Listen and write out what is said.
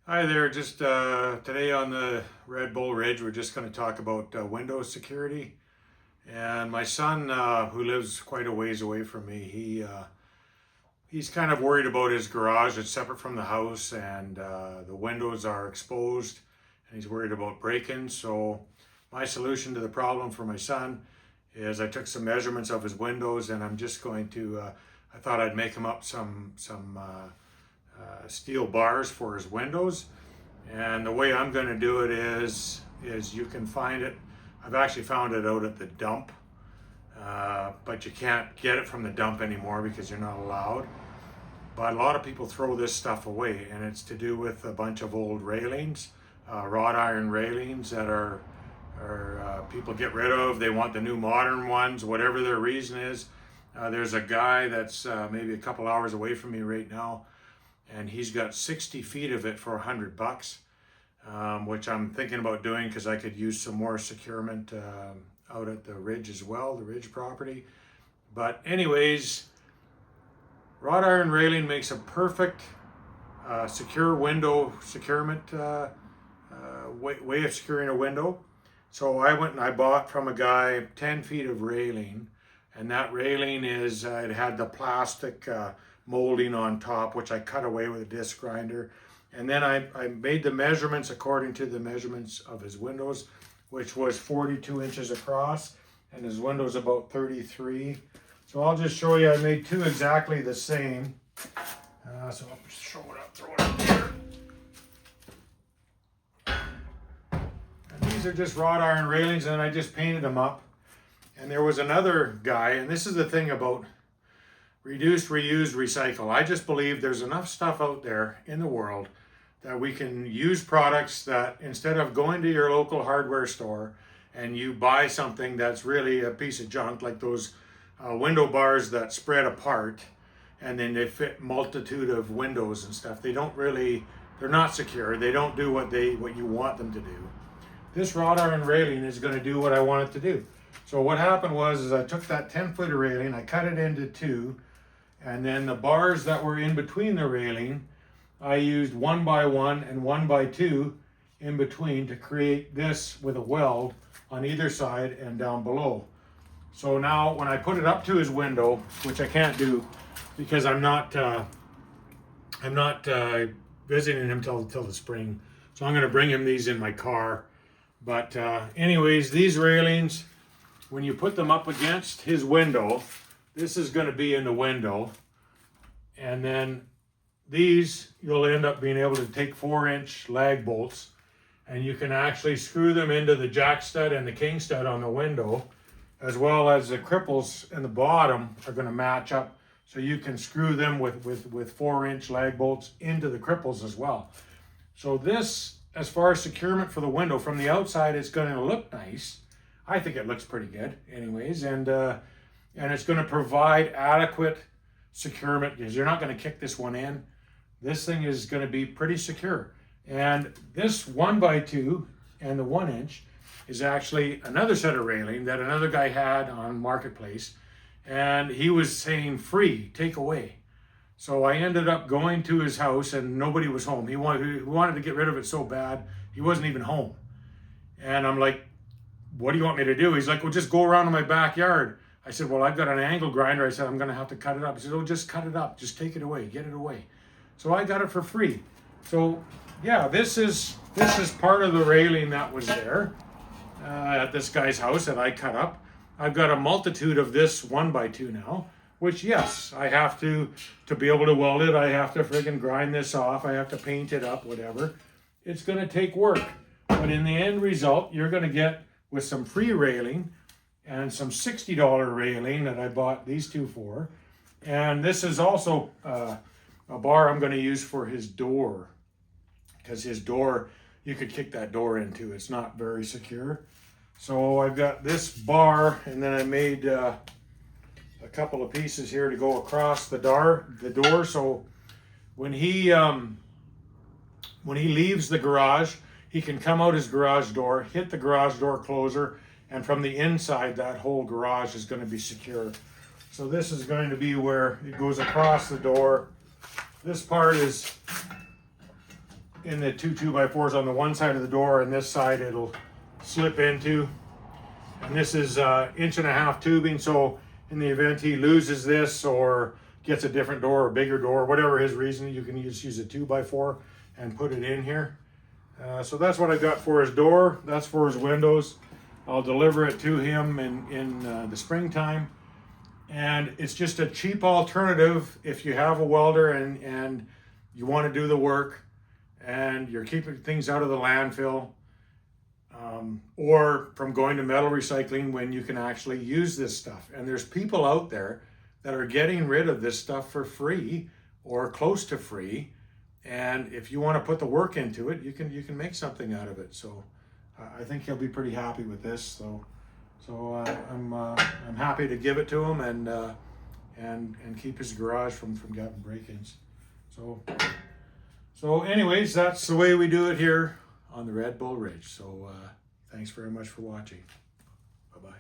Hi there, just today on the Red Bull Ridge, we're just going to talk about window security. And my son, who lives quite a ways away from me, he's kind of worried about his garage. It's separate from the house, and the windows are exposed, and he's worried about break-ins. So my solution to the problem for my son is I took some measurements of his windows, and I'm just going to. I thought I'd make him up some steel bars for his windows. And the way I'm going to do it is you can find it. I've actually found it out at the dump, but you can't get it from the dump anymore because you're not allowed. But a lot of people throw this stuff away, and it's to do with a bunch of old railings, wrought iron railings that are people get rid of. They want the new modern ones, whatever their reason is. There's a guy that's maybe a couple hours away from me right now, and he's got 60 feet of it for $100, which I'm thinking about doing because I could use some more securement out at the Ridge as well, the Ridge property. But anyways, wrought iron railing makes a perfect secure window securement way of securing a window. So I went and I bought from a guy 10 feet of railing, and that railing is it had the plastic molding on top, which I cut away with a disc grinder. And then I made the measurements according to the measurements of his windows, which was 42 inches across, and his windows about 33. So I'll just show you, I made two exactly the same. So I'll just show it up, throw it up here. And these are just wrought iron railings, and I just painted them up. And there was another guy, and this is the thing about reduce, reuse, recycle. I just believe there's enough stuff out there in the world that we can use products that instead of going to your local hardware store and you buy something that's really a piece of junk, like those window bars that spread apart and then they fit multitude of windows and stuff. They're not secure. They don't do what you want them to do. This wrought iron railing is going to do what I want it to do. So what happened was I took that 10-foot railing, I cut it into two, and then the bars that were in between the railing, I used 1x1 and 1x2 in between to create this with a weld on either side and down below. So now when I put it up to his window, which I can't do because I'm not visiting him till the spring, so I'm going to bring him these in my car. But anyways, these railings, when you put them up against his window, this is going to be in the window, and then these you'll end up being able to take 4-inch lag bolts, and you can actually screw them into the jack stud and the king stud on the window, as well as the cripples in the bottom are going to match up, so you can screw them with 4-inch lag bolts into the cripples as well. So this, as far as securement for the window, from the outside it's going to look nice. I think it looks pretty good anyways, and it's going to provide adequate securement because you're not going to kick this one in. This thing is going to be pretty secure. And this 1x2 and the 1-inch is actually another set of railing that another guy had on Marketplace, and he was saying free, take away. So I ended up going to his house and nobody was home. He wanted to get rid of it so bad, he wasn't even home. And I'm like, what do you want me to do? He's like, well, just go around in my backyard. I said, well, I've got an angle grinder. I said, I'm going to have to cut it up. He said, oh, just cut it up. Just take it away. Get it away. So I got it for free. So yeah, this is part of the railing that was there at this guy's house that I cut up. I've got a multitude of this 1x2 now, which yes, I have to be able to weld it. I have to friggin' grind this off. I have to paint it up, whatever. It's going to take work. But in the end result, you're going to get with some free railing and some $60 railing that I bought these two for. And this is also a bar I'm going to use for his door, because his door, you could kick that door into. It's not very secure. So I've got this bar, and then I made a couple of pieces here to go across the door. So when he leaves the garage, he can come out his garage door, hit the garage door closer, and from the inside, that whole garage is going to be secure. So this is going to be where it goes across the door. This part is in the two 2x4s on the one side of the door, and this side it'll slip into. And this is 1.5 inch tubing, so in the event he loses this or gets a different door, a bigger door, whatever his reason, you can just use a 2x4 and put it in here. So that's what I got for his door. That's for his windows. I'll deliver it to him in the springtime. And it's just a cheap alternative if you have a welder and you want to do the work and you're keeping things out of the landfill, or from going to metal recycling when you can actually use this stuff. And there's people out there that are getting rid of this stuff for free or close to free. And if you want to put the work into it, you can make something out of it. So I think he'll be pretty happy with this. So I'm happy to give it to him and keep his garage from getting break-ins. So anyways, that's the way we do it here on the Red Bull Ridge. So thanks very much for watching.